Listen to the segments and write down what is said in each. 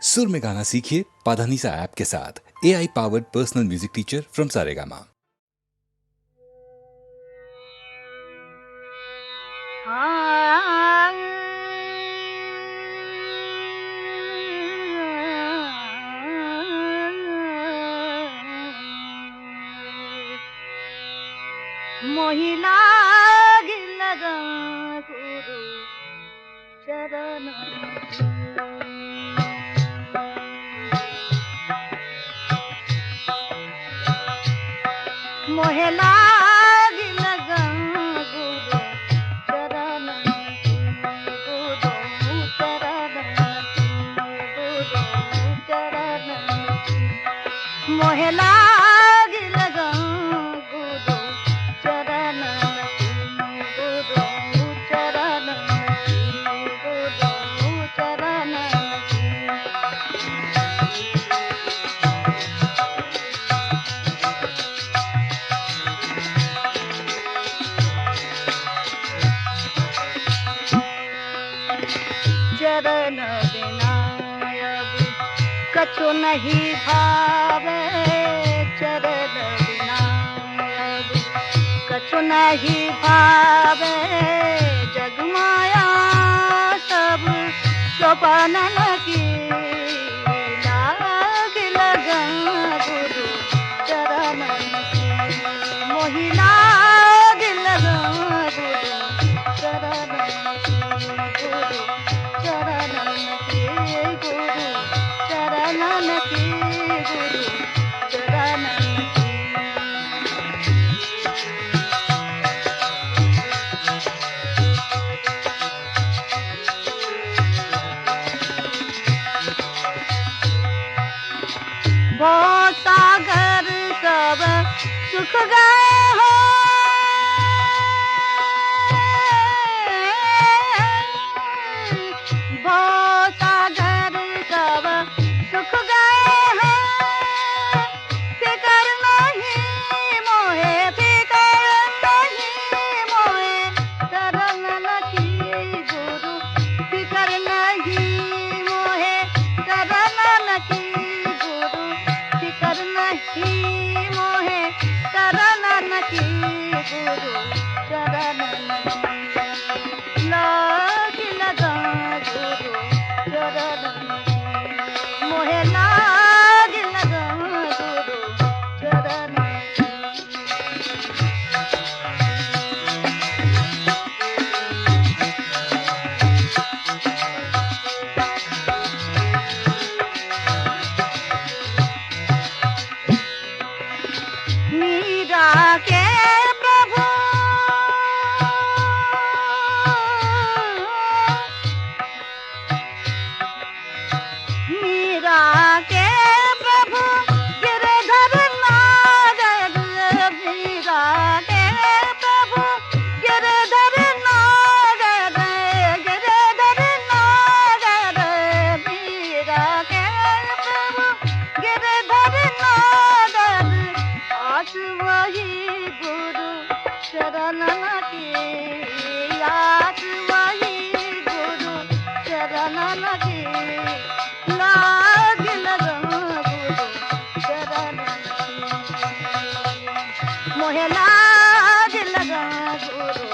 सुर में गाना सीखिए पाधानीसा ऐप के साथ। AI powered personal music teacher from Saregama. महिला लगा गुरु चरण महिला लगा गुरु चरण गुरु चरण गुरु चरण महिला लगा गुरु चरण गुरु चरण गुरु चरण चरण बिना अब कछु नहीं भावे, चरण बिना अब कछु नहीं भावे, जगमाया सब सोपानन की लाग लगा गुरु चरणन की मोहि लाग लगा गुरु चरणन की गुरु चरणन की गुरु चरणन की गुरु चरणन की भव सागर सब सुख गए हो, भव सागर सब सुख गए हैं, फिकर नहीं मोहे, फिकर नहीं मोहे, शरण की गुरु फिकर नहीं मोहे, शरण की गुरु फिकर नहीं मोहे, शरण की गुरु चरणन की लाग लगा गुरु चरणन की मोहे लाग लगा गुरु चरणन की मीरा के प्रभु मीरा के प्रभु गिरधर नागर, मीरा के प्रभु गिरधर नागर, गिरधर नागर, मीरा के प्रभु गिरधर नागर, आस वही गुरु चरणन की, आस वही गुरु चरणन की, लाग लगा गुरु चरणन की मोहे लाग लगा गुरु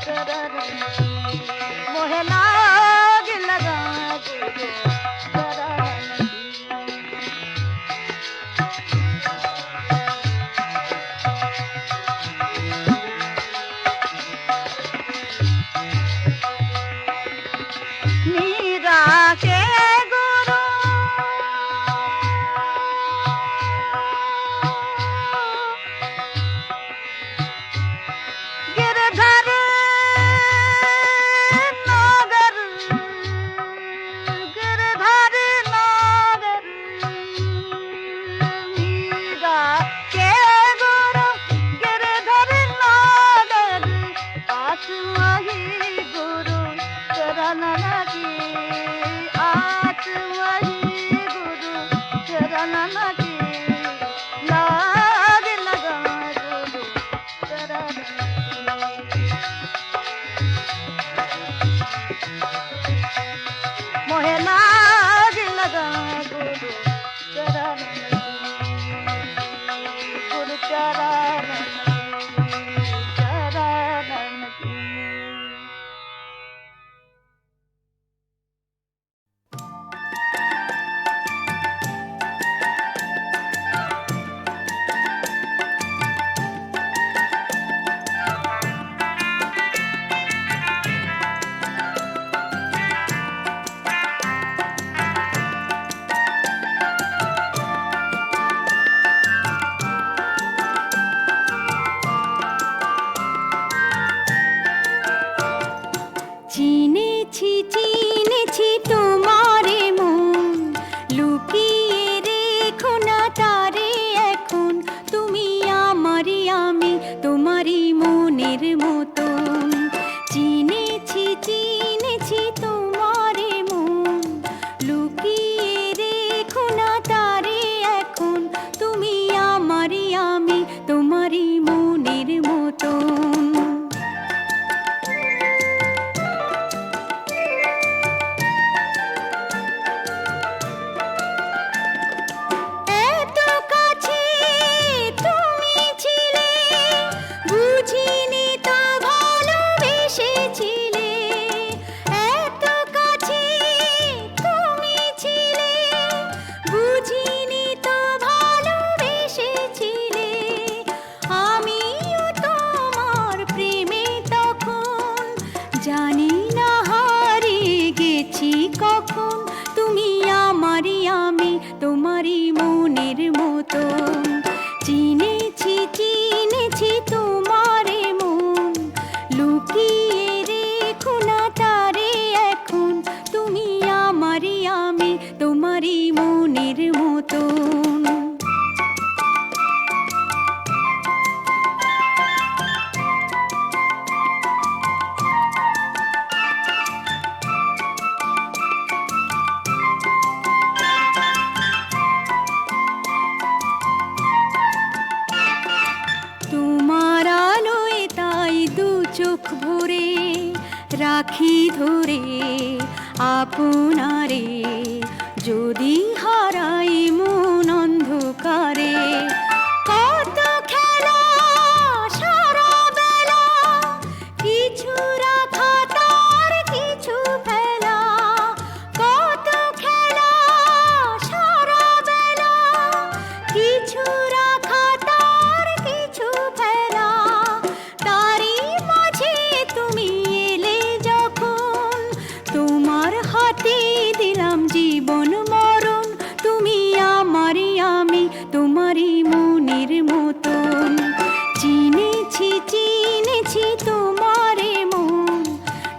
चरणन की मोहे लाग लगा गुरु चरणन की আমারই আমি তোমারই মনের মতো চিনেছি চিনেছি তোমারে মন লুকিয়ে রেখো না তারে এখন তুমি আমারই আমি তোমারই মনের মতন তোমার আলোয় তাই দু চোখ ভরে রাখি ধরে আপনারে যদি হারাই মন অন্ধকারে কত খেলা সারা বেলা কিছু রাখা তার কিছু ফেলা কত খেলা সারা বেলা কিছু রাখা তার কিছু ফেলা তারই মাঝে তুমি এলে যখন তোমার হাতে দিলাম জীবন মরণ তুমি আমারই আমি তোমারই মনের মতন চিনেছি চিনেছি তোমারে মন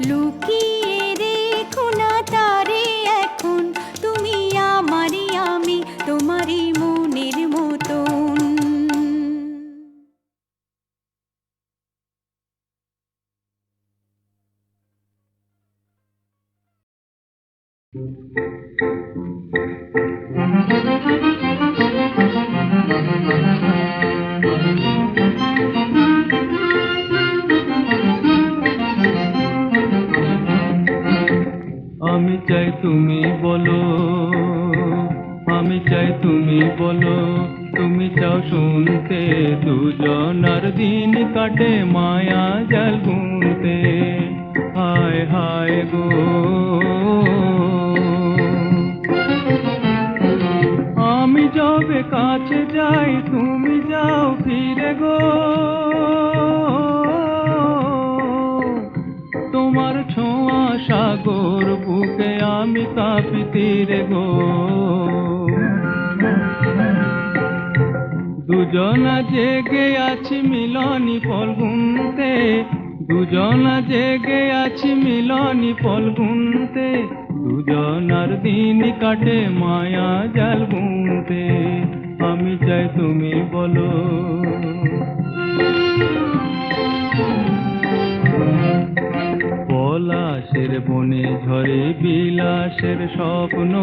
লুকিয়ে রেখো না তারে এখন তুমি আমারই আমি তোমারই মনের মতন আমি চাই তুমি বলো আমি চাই তুমি বলো তুমি চাও শুনতে দুজনার দিন কাটে মায়া জাল বুনতে হায় হায় গো আমি যবে কাছে যাই তুমি যাও ফিরে গো তোমার ছোঁয়া সাগর বুকে আমি কাঁপি তীরে গো দুজনা জেগে আছি মিলনি ফল গুনতে দুজনা জেগে আছি মিলনি ফল গুনতে দুজনার দিন কাটে মায়া জাল বুনতে আমি চাই তুমি বলো পলাশের বনে ঝরে বিলাসের স্বপ্ন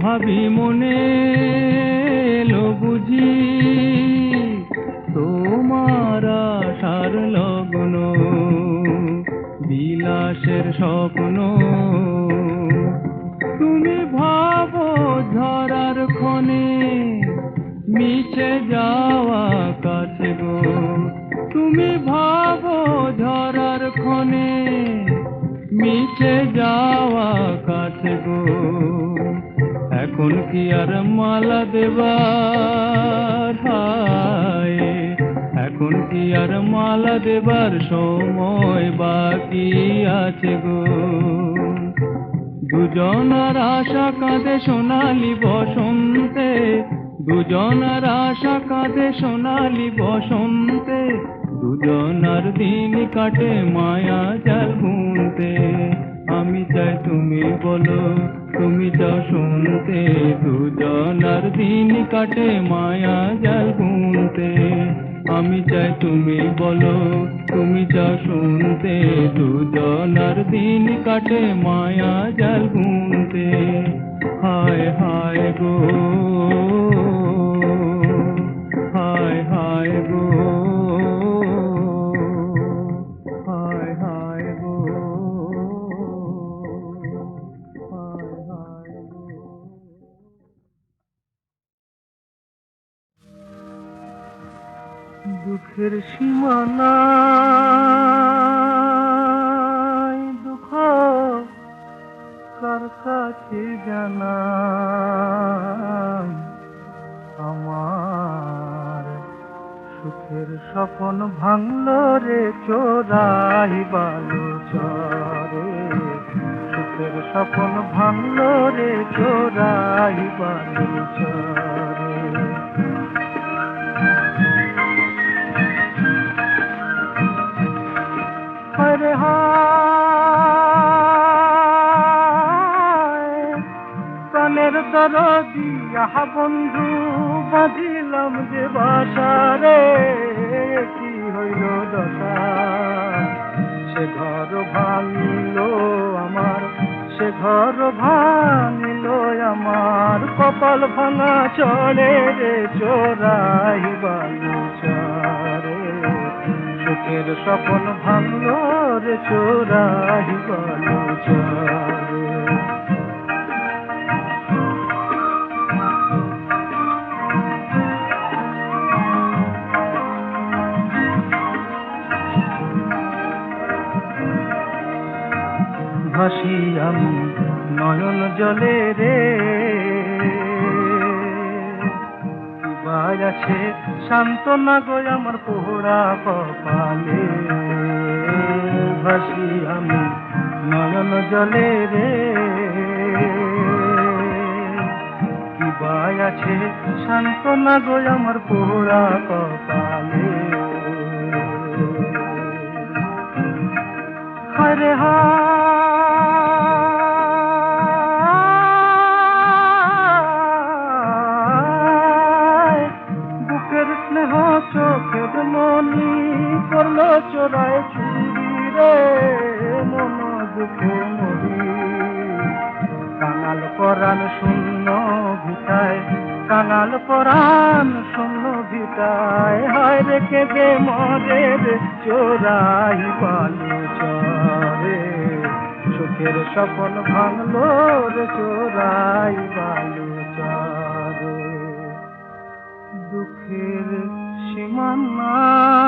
ভাবি মনে এলো বুঝি তোমার আশার লগ্ন বিলাসের স্বপ্ন তুমি ভাবো ঝরার ক্ষণে মিছে যাওয়া কাছে গো তুমি ভাবো ঝরার ক্ষণে মিছে যাওয়া কাছে গো এখন কি আর মালা দেবার হায় এখন কি আর মালা দেবার সময় বাকি আছে গো দুজনার আশা কাঁদে সোনালি বসন্তে দুজনার আশা কাঁদে সোনালি বসন্তে দুজনার দিন কাটে মায়া জাল বুনতে আমি চাই তুমি বলো তুমি চাও শুনতে দুজনার দিন কাটে মায়া জাল বুনতে আমি চাই তুমি বলো তুমি চাও শুনতে দুজনার দিন কাটে মায়া জাল বুনতে হায় হায় গো হায় হায় গো হায় হায় গো হায় হায় গো দুঃখের সীমানায় দুঃখ কার কাছে জানাই আমার সুখের স্বপ্ন ভাঙল রে চোরাই বালু চরে সুখের সুখের স্বপ্ন ভাঙলো রে চোরাই বালুর চরে। হরে হায় প্রাণের দরদি আহা বন্ধু বাঁধিলাম যে বাসারে, কি হইল দশা সে ঘর ভাঙিল আমার, সে ঘর ভাঙিল আমার, কপাল ভাঙা চলে রে চোরাই বালু চরে। সুখের স্বপ্ন ভাঙলো রে চোরাই বালু চরে। ভাসি আমি নয়ন জলে রে, আছে শান্ত না গো আমার পোড়া কপালে। ভাসি আমি নয়ন জলে রে, আছে শান্ত না গো আমার পোড়া কপালে। হরে হা চোখের মনি করলো চোরায় চুরি রে, মন দুঃখে মরি কাঙাল পরাণ শূন্য ভিটায়, কাঙাল পরাণ শূন্য ভিটায়, হয় রে কেঁদে মরে রে চোরাই বালু চরে। সুখের স্বপ্ন ভাঙলো রে চোরাই বালু চরে। দুঃখের সীমানায়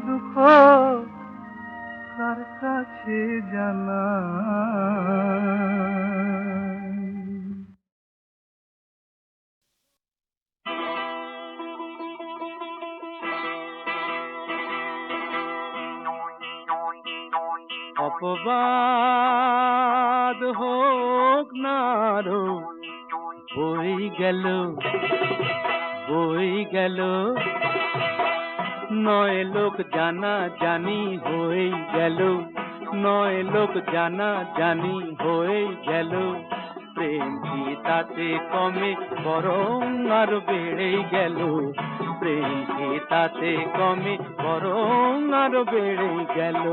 দুঃখ কার কাছে জানাই। অপবাদ হোক না আরো বই গেল, বই গেল, নয় লোক জানা জানি হয়ে গেল, নয় লোক জানা জানি হয়ে গেল। প্রেম কি তাতে কমে বরং আরো বেড়ে গেল, প্রেম কি তাতে কমে বরং আরো বেড়ে গেল।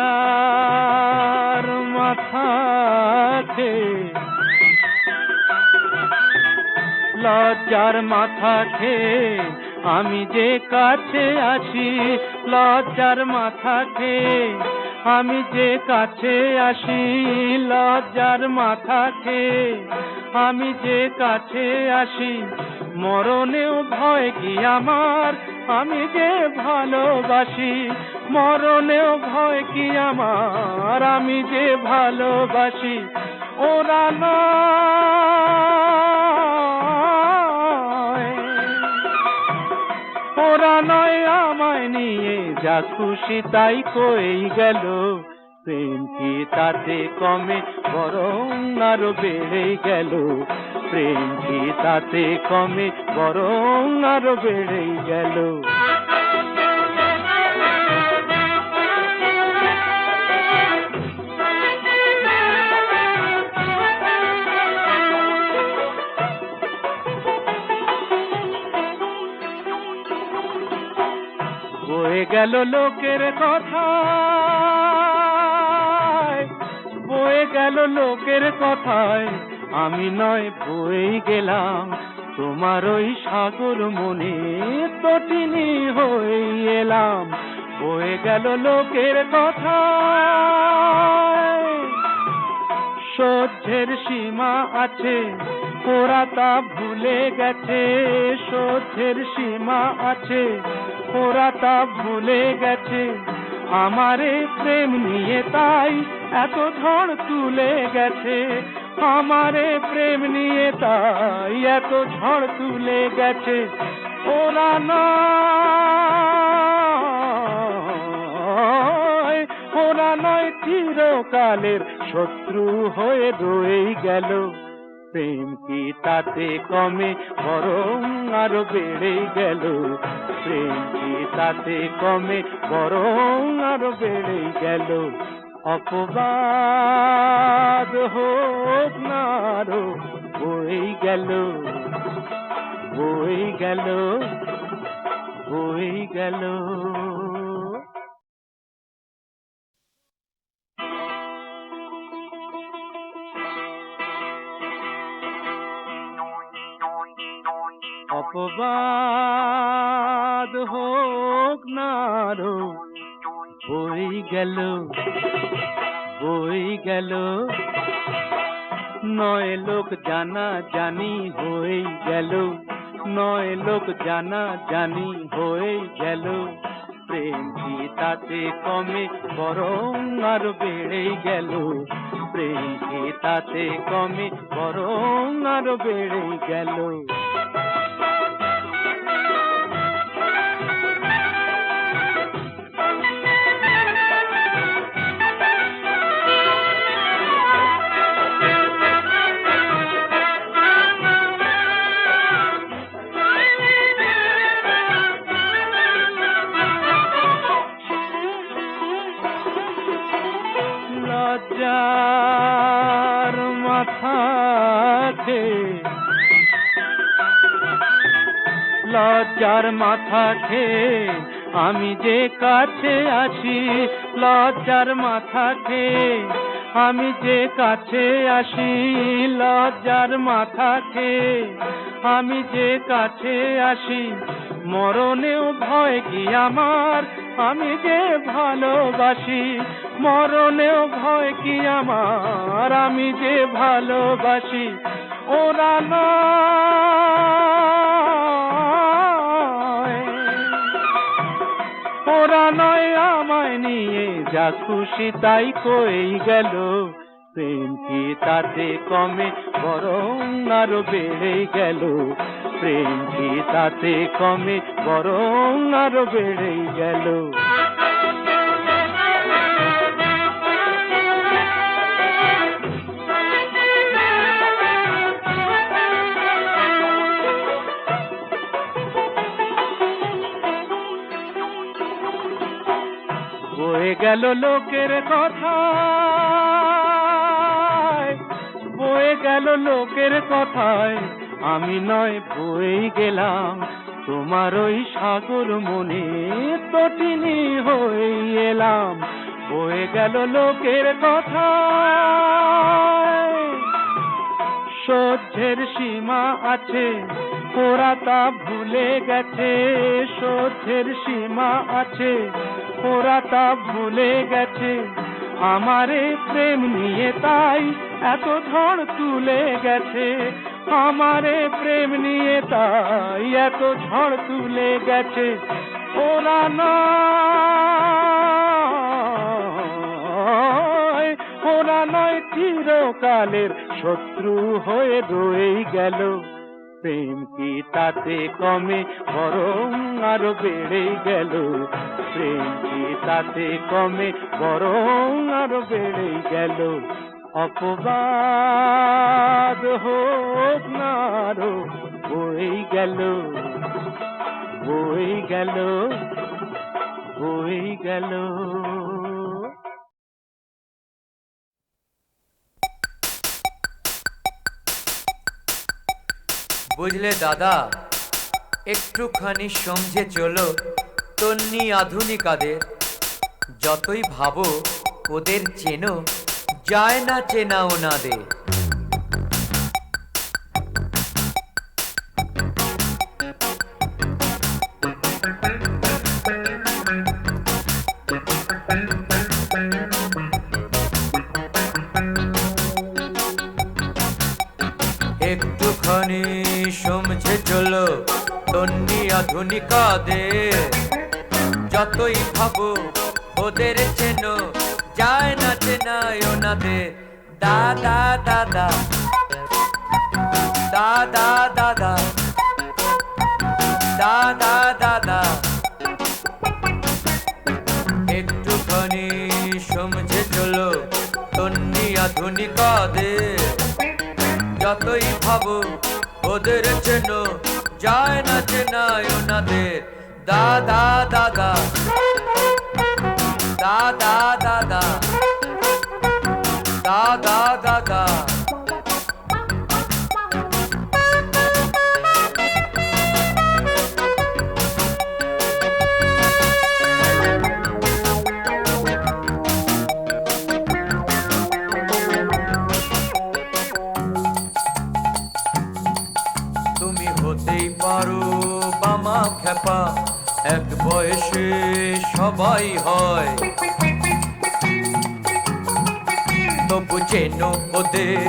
লজ্জার মাথা খেয়ে, লজ্জার মাথা খেয়ে আমি যে কাছে আসি, লজ্জার মাথা খেয়ে আমি যে কাছে আসি, লজ্জার মাথা খেয়ে আমি যে কাছে আসি। মরণেও ভয় কি আমার, আমি যে ভালোবাসি, মরণেও ভয় কি আমার, আমি যে ভালোবাসি। ওরা নয়, ওরা নয় আমায় নিয়ে যা খুশি তাই কই গেল। প্রেম কি তাতে কমে বরং আরো বেড়ে গেল, প্রেম কি তাতে কমে বরং আরো বেড়ে গেল। বয়ে গেল লোকের কথা, বয়ে গেল লোকের কথায় আমি নয় বয়ে গেলাম তোমার ওই সাগর মনে তটিনী হয়ে এলাম। বয়ে গেল লোকের কথায় সহ্যের সীমা আছে, ওরা তা ভুলে গেছে সহ্যের সীমা আছে, ওরা তা ভুলে গেছে আমারে প্রেম নিয়ে, তাই এত ঝড় তুলে গেছে আমারে প্রেম নিয়ে, তাই এত ঝড় তুলে গেছে। ওরা নয়, ওরা নয় চিরকালের শত্রু হয়ে রয়ে গেল। প্রেম কি তাতে কমে, বরং আরো বেড়ে গেল। প্রেম কি তাতে কমে, বরং আরো বেড়ে গেল। অপবাদ হোক না আরো বয়ে গেল, বয়ে গেল, বয়ে গেল। অপবাদ হোক না আরো বয়ে গেল, বয়ে গেল। নয় লোক জানা জানি হয়ে গেল, নয় লোক জানা জানি হয়ে গেল। প্রেম কি তাতে কমে, বরং আরো বেড়ে গেল। প্রেম কি তাতে কমে, বরং আরো বেড়ে গেল। লজ্জার মাথা খেয়ে, লজ্জার মাথা খেয়ে আমি যে কাছে আসি, লজ্জার মাথা খেয়ে আমি যে কাছে আসি, লজ্জার মাথা খেয়ে আমি যে কাছে আসি। মরণেও ভয় কি আমার, আমি যে ভালোবাসি। মরণেও ভয় কি আমার, আমি যে ভালোবাসি। ওরা নয়, ওরা নয় আমায় নিয়ে যা খুশি তাই কই গেল। প্রেম কি তাতে কমে, বরং আরো বেড়ে গেল। প্রেম কি তাতে কমে, বরং আরো বেড়ে গেল। বয়ে গেল লোকের কথা, বয়ে গেল লোকের কথায় আমি নয় বয়ে গেলাম। তোমার ওই সাগর মনে তটিনী হয়ে এলাম। বয়ে গেল লোকের কথায় সহ্যের সীমা আছে, ওরা তা ভুলে গেছে। সহ্যের সীমা আছে, ওরা তা ভুলে গেছে আমারে প্রেম নিয়ে, তাই এত ঝড় তুলে গেছে আমারে প্রেম নিয়ে, তাই এত ঝড় তুলে গেছে। ওরা নয়, ওরা নয় চিরকালের শত্রু হয়ে রয়ে গেল। প্রেম কি তাতে কমে, বরং আরো বেড়ে গেল। প্রেম কি তাতে কমে, বরং আরো বেড়ে গেল। অপবাদ হোক না আরো বয়ে গেল, বয়ে গেল, বয়ে গেল। বুঝলে দাদা, একটুখানি সমঝে চলো তন্নি আধুনিকাদের। যতই ভাবো ওদের চেনো, যায় না চেনা ওনাদের। একটু আধুনিকাদের যতই ভাবো ওদের চেনো যায় না চেনায় ওনাদের দাদা দাদা দাদা দাদা দাদা দাদা একটুখানি সমঝে চলো তন্নি আধুনিকাদের যতই ভাবো ওদের চেনো যায় না চেনায় ওনাদের দাদা দাদা দাদা দাদা দাদা দাদা তুমি হতেই পারো বামা খেপা এক বয়সে সবাই হয় তবু চেনো ওদের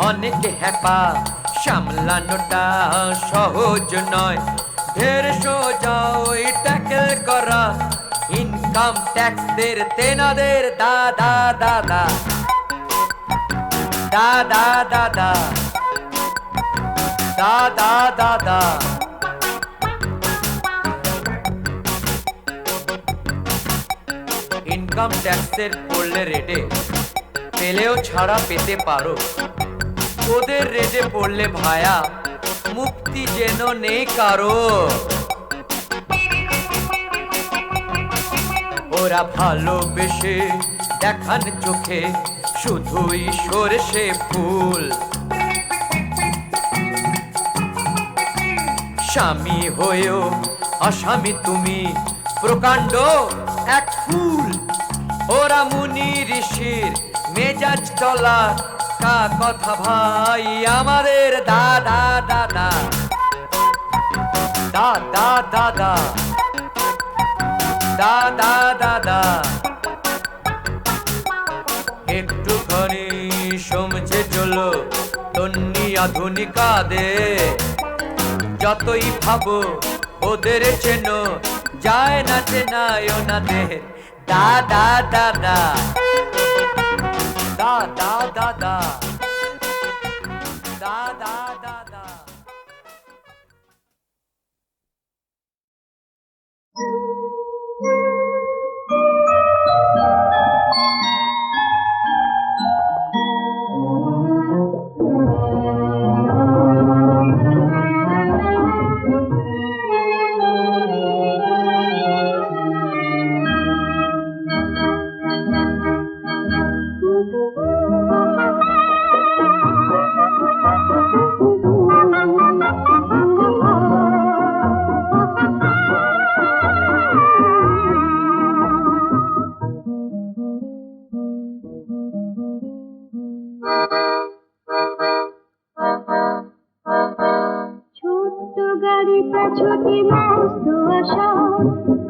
অনেক হ্যাপা সামলানোটা সহজ নয় ঢের সোজা ওই ট্যাকেল করা ইনকাম ট্যাক্সদের তেনাদের দাদা দাদা দাদা দাদা দাদা দাদা ইনকাম ট্যাক্সের পড়লে রেটে পেলেও ছাড়া পেতে পারো ওদের রেটে পড়লে ভায়া মুক্তি যেন নেই কারো ওরা ভালোবেসে দেখান চোখে শুধুই সরষে ফুল স্বামী হয়েও আসামি তুমি প্রকাণ্ড এক ফুল ওরা মুনি ঋষির মেজাজ তলা কা কথা ভাই আমাদের দাদা দাদা দাদা দাদা দাদা দাদা একটুখানি সমঝে চলো তন্নি আধুনিকাদের যতই ভাবো ওদের চেনো যায় না চেনায় ওনাদের দাদা দাদা দাদা দাদা দাদা দাদা ছোট্ট গাড়িটা ছোটি মস্ত আশা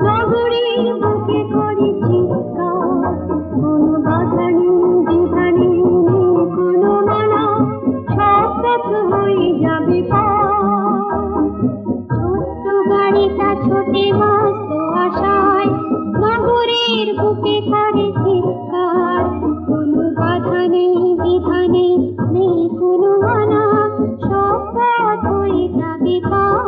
নগরীর বুকে করে চিৎকার কোনো বাধা নেই দ্বিধা নেই কোনো মানা সব পথ হয়ে যাবে পার ছোট্ট গাড়িটা ছোটি মস্ত আশায় নগরীর বুকে করে চিৎকার কোনো বাধা নেই দ্বিধা নেই নেই কোনো মানা সব পথ হয়ে যাবে পার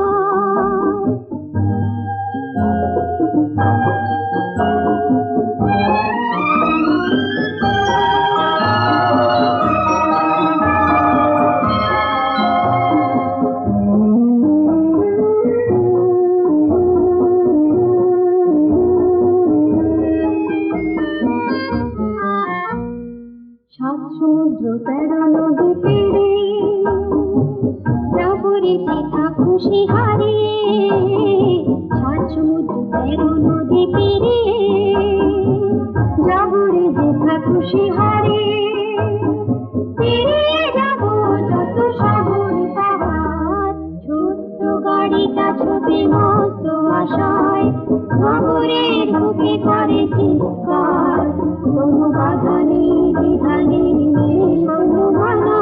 সাত সমুদ্র 13 নদী পেরে যাবরে যেথা খুশি হারিয়ে সাত সমুদ্র 13 নদী পেরে যাবরে যেথা খুশি হারিয়ে পেরিয়ে যাব যত সাগর পাহাড় ছোট্ট গাড়িটা ছোটে মস্ত আশায় নগরের বুকে করে চিৎকার কোনো বাধা নেই দ্বিধা নেই কোনো মানা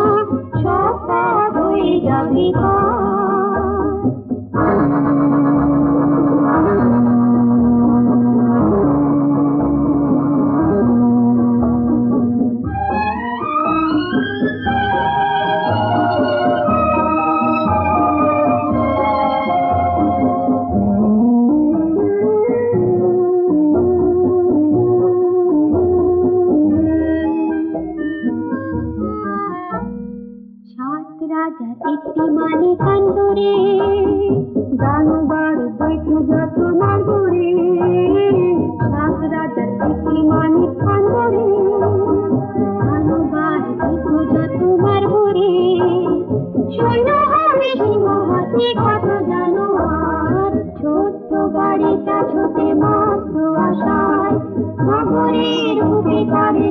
সব পথ হয়ে যাবে পার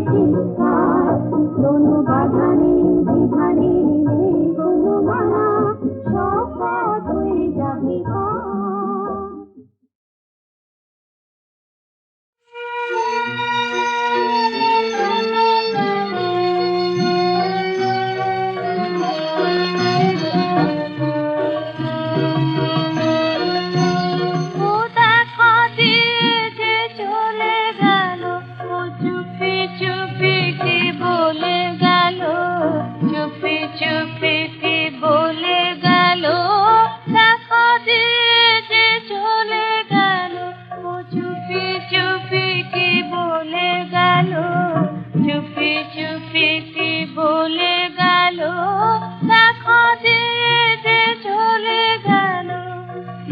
চিৎকার, কোনো বাধা নেই বিধানে নেই কোনো মানা, সব পথ হয়ে যাবে পার। ও দেখা দিয়ে যে চলে গেল, ও চুপি চুপি কি বলে গেল, চুপি চুপি কি বলে গেল, দেখা দিয়ে যে চলে গেল, ও চুপি চুপি কি বলে গেল, চুপি চুপি কি বলে গেল, দেখা দিয়ে যে চলে গেল।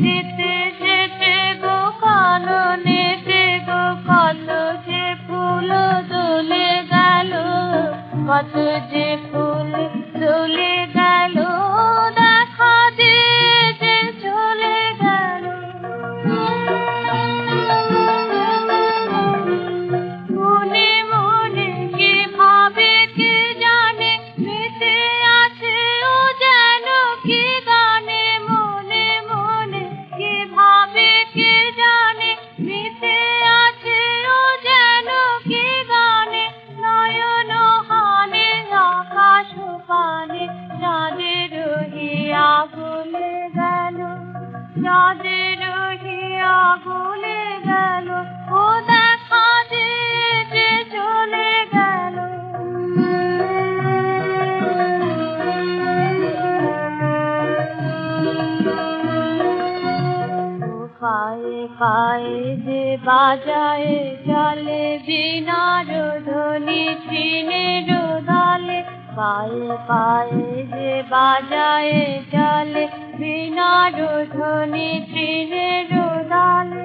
যেতে যেতে গো কাননেতে গো কত যে ফুল দোলে গেল, কত যে ফুল দোলে গেল, দেখা দিয়ে যে চলে গেল। মনে মনে কি ভাবে কে জানে, মেতে আছে ও যেন কি গানে, মনে মনে কি ভাবে কে জানে, মেতে আছে ও যেন কি গানে, নয়ন হানে আকাশ পানে, চাঁদের হিয়া বলে গেল, চাঁদের হিয়া বলে গেল, ও দেখা দিয়ে যে চলে গেল। পায়ে পায়ে যে বাজায় চলে বিনার ধ্বনি তৃণের দলে, পায়ে পায়ে যে বাজায় চলে বিনার ধ্বনি তৃণের দলে।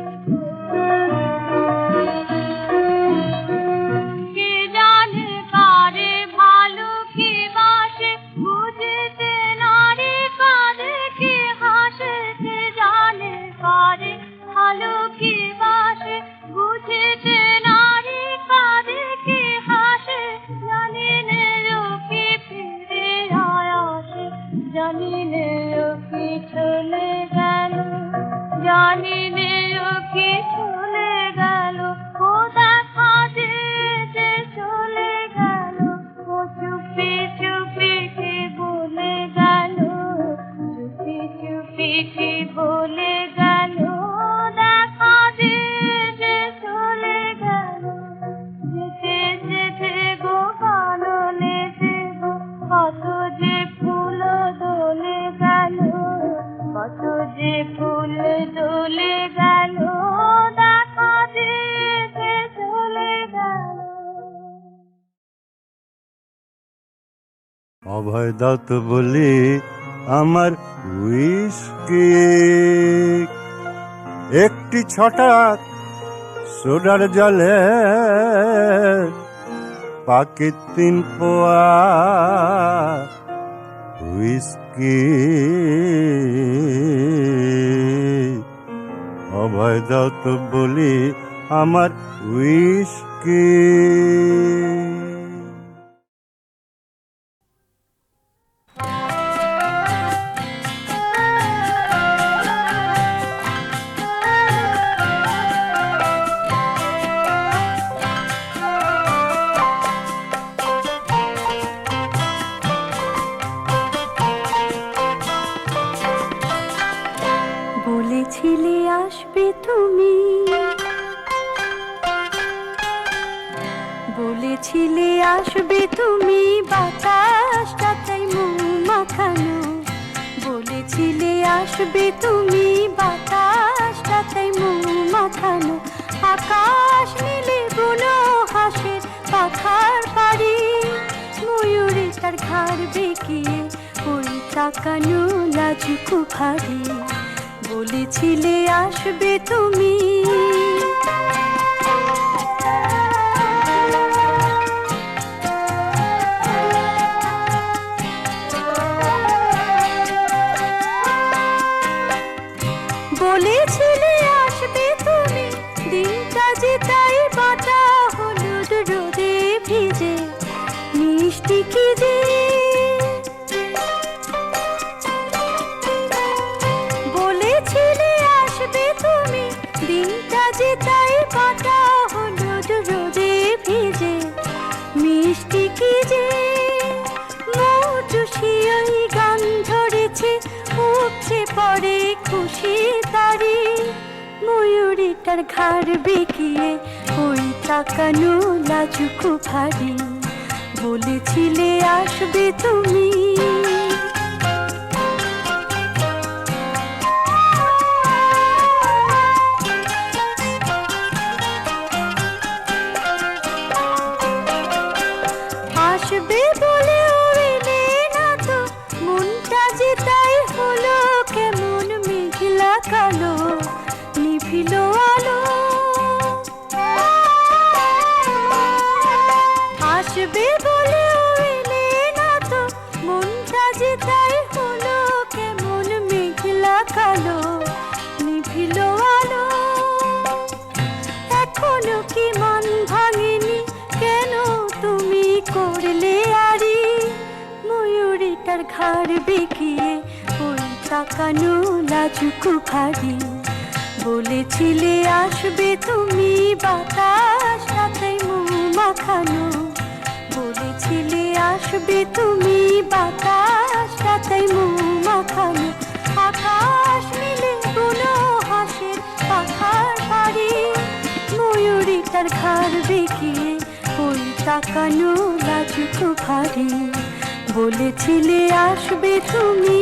কে জানে কারে ভালো কি বাসে, বুঝতে নারী কাঁদে কি হাসে, কে জানে কারে ভালো কি বাসে, বুঝতে নারী কাঁদে কি হাসে, জানি নে ও কি ফিরে আসে, জানি নে ও কি চলে গেল, জানি নে ও কি চলে গেল, ও দেখা দিয়ে যে চলে গেল, ও চুপি চুপি কি বলে গেল, চুপি চুপি কি বলে গেল, দেখা দিয়ে যে চলে গেল। যেতে যেতে গো কাননেতে গো কত যে ফুল দোলে গেল, কত যে ফুল দোলে গেল, দেখা দিয়ে যে চলে গেল। অভয় দত্ত বলি আমার হুইস্কি, একটি ছটাক সোডার জলে পাকে 3 পোয়া হুইস্কি। অভয় দত্ত বলি আমার হুইস্কি। বলেছিলে আসবে তুমি, বলেছিলে আসবে তুমি, বাতাসটা তাই মুখ মাখানো, বলেছিলে আসবে তুমি, বাতাসটা তাই মুখ মাখানো, আকাশ নীলে বুনো হাসের পাখার পাড়ি, ময়ূরে তার ঘাড় বেঁকিয়ে ওই তাকানো লাজুকু ভারী, বলেছিলে আসবে তুমি। বলেছিলে আসবে তুমি, দিনটা যে তাই বাটা হলুদ রোদে দিনটা যে তাই কাটা হলুদ রোদে ভিজে মিষ্টি কি যে মৌটুসি ওই গান ধরেছে উপচে পড়ে খুশি তারি ময়ূরীটার ঘাড় বেঁকিয়ে ওই তাকানো লাজুকু ভারী বলেছিলে আসবে তুমি আসবে বলে এলে না তো মনটা যে তাই হলো কেমন মেঘলা কালো নিভিল আলো আসবে বলে এলে না তো মনটা যে তাই হলো কেমন মেঘলা কালো নিভিল আলো এখনো কি মন ভাঙেনি কেন তুমি করলে আরি ময়ূরীটার ঘাড় বেঁকিয়ে ওই তাকানো লাজুকু ভারী বলেছিলে আসবে তুমি বাতাস রাতে মাখানো বলেছিলে আসবে তুমি বাতাস রাতে মাখানো আকাশ মিলে বুনো হাসির পাখার বাড়ি ময়ূরীটার ঘাড় বেঁকিয়ে ওই তাকানো লাজুকু ভারী বলেছিলে আসবে তুমি